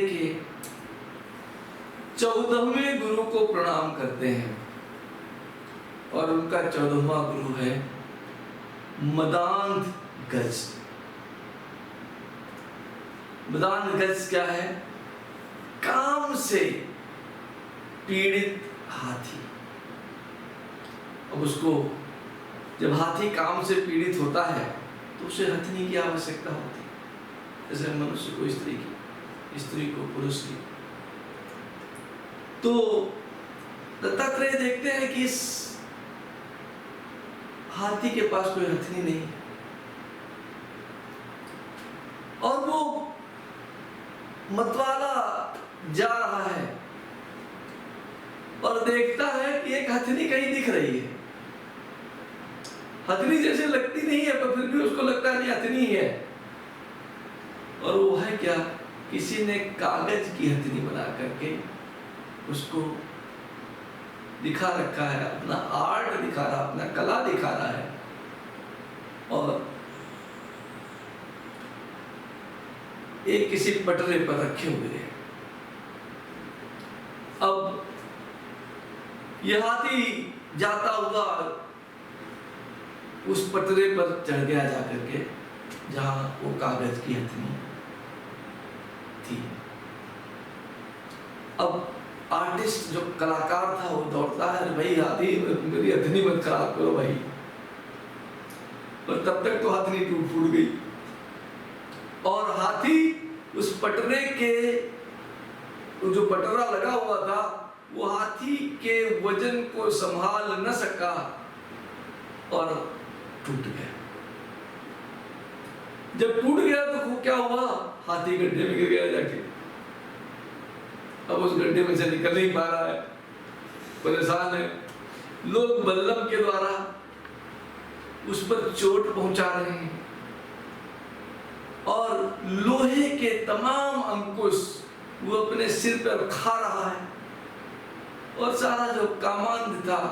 के 14वें गुरु को प्रणाम करते हैं और उनका 14वां गुरु है मदांध गज। मदांध गज क्या है? काम से पीड़ित हाथी। अब उसको जब हाथी काम से पीड़ित होता है तो उसे हथनी की आवश्यकता होती है, जैसे मनुष्य को स्त्री की, स्त्री को पुरुष की। तो दत्तात्रेय देखते हैं कि इस हाथी के पास कोई हथनी नहीं है और वो मतवाला जा रहा है और देखता है कि एक हथनी कहीं दिख रही है। हथनी जैसे लगती नहीं है पर फिर भी उसको लगता नहीं हथनी है। और वो है क्या? किसी ने कागज की हथनी बना करके उसको दिखा रखा है, अपना आर्ट दिखा रहा, अपना कला दिखा रहा है और एक किसी पटरे पर रखे हुए हैं। अब यह हाथी जाता हुआ उस पटरे पर चढ़ गया जाकर के जहां वो कागज की हथनी थी। अब आर्टिस्ट जो कलाकार था वो दौड़ता है, भाई हाथी मेरी हथनी मत खराब करो भाई। और तब तक तो हथनी टूट फूट गई और हाथी उस पटरे के जो पटरा लगा हुआ था वो हाथी के वजन को संभाल न सका और टूट गया। जब टूट गया तो क्या हुआ? हाथी गड्ढे में गिर गया जाके। अब उस गड्ढे में से निकल नहीं पा रहा है, परेशान है। लोग बल्लम के द्वारा उस पर चोट पहुंचा रहे हैं और लोहे के तमाम अंकुश वो अपने सिर पर खा रहा है और सारा जो कामांध था,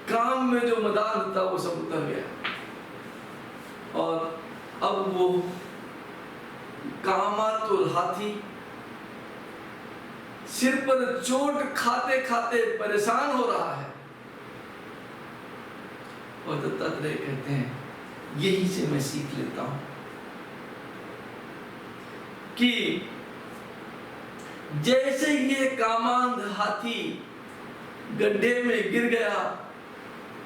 काम में जो मदान था वो सब उतर गया। और अब वो कामातुर हाथी सिर पर चोट खाते खाते परेशान हो रहा है। और दत्तात्रेय कहते हैं यही से मैं सीख लेता हूं कि जैसे ये कामांध हाथी गड्ढे में गिर गया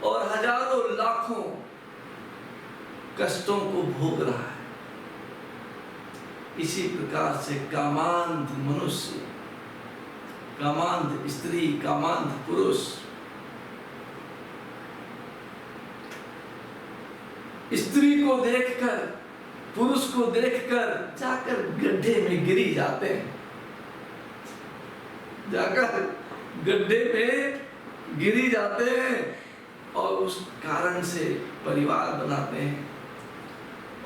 और हजारों लाखों कष्टों को भोग रहा है, इसी प्रकार से कामांध मनुष्य, कामांध स्त्री, कामांध पुरुष स्त्री को देखकर, पुरुष को देखकर जाकर गड्ढे में गिरी जाते हैं, जाकर गड्ढे में गिरी जाते हैं और उस कारण से परिवार बनाते हैं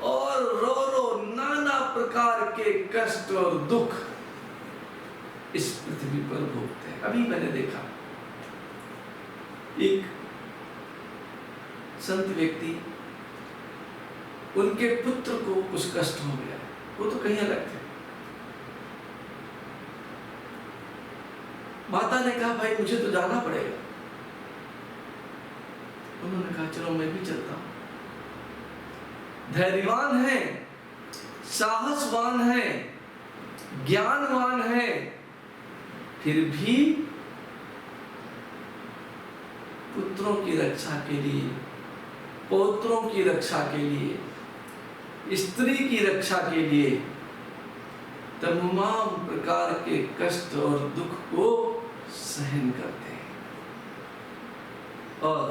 और रो रो नाना प्रकार के कष्ट और दुख इस पृथ्वी पर भोगते हैं। अभी मैंने देखा एक संत व्यक्ति, उनके पुत्र को कुछ कष्ट हो गया, वो तो कहीं अलग थे। माता ने कहा भाई मुझे तो जाना पड़ेगा। उन्होंने कहा चलो मैं भी चलता हूं। धैर्यवान है, साहसवान है, ज्ञानवान है, फिर भी पुत्रों की रक्षा के लिए, पौत्रों की रक्षा के लिए, स्त्री की रक्षा के लिए तमाम प्रकार के कष्ट और दुख को सहन करते हैं। और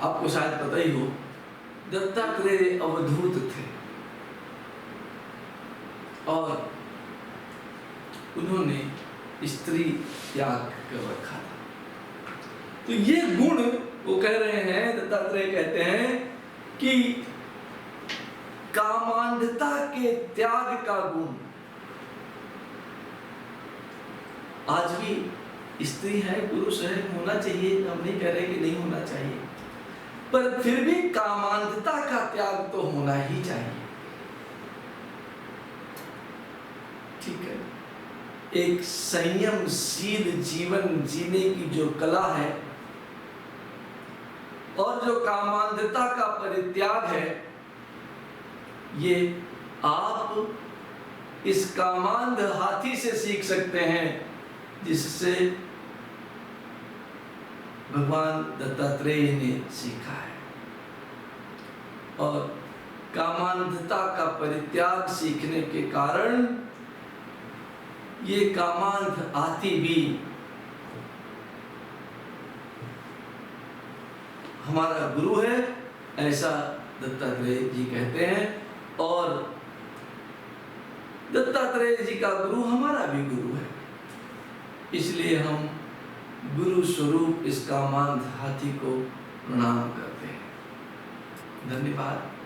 आपको शायद पता ही हो, दत्तात्रेय अवधूत थे और उन्होंने स्त्री त्याग कर रखा था। तो ये गुण वो कह रहे हैं, दत्तात्रेय कहते हैं कि कामांधता के त्याग का गुण आज भी स्त्री है, पुरुष है, होना चाहिए। हम नहीं कह रहे कि नहीं होना चाहिए, पर फिर भी कामांधता का त्याग तो होना ही चाहिए। ठीक है, एक संयमशील जीवन जीने की जो कला है और जो कामांधता का परित्याग है, ये आप इस कामांध हाथी से सीख सकते हैं, जिससे भगवान दत्तात्रेय ने सीखा है। और कामांधता का परित्याग सीखने के कारण ये कामांध हाथी भी हमारा गुरु है, ऐसा दत्तात्रेय जी कहते हैं। और दत्तात्रेय जी का गुरु हमारा भी गुरु है, इसलिए हम गुरु स्वरूप इस कामांध हाथी को प्रणाम करते हैं। धन्यवाद।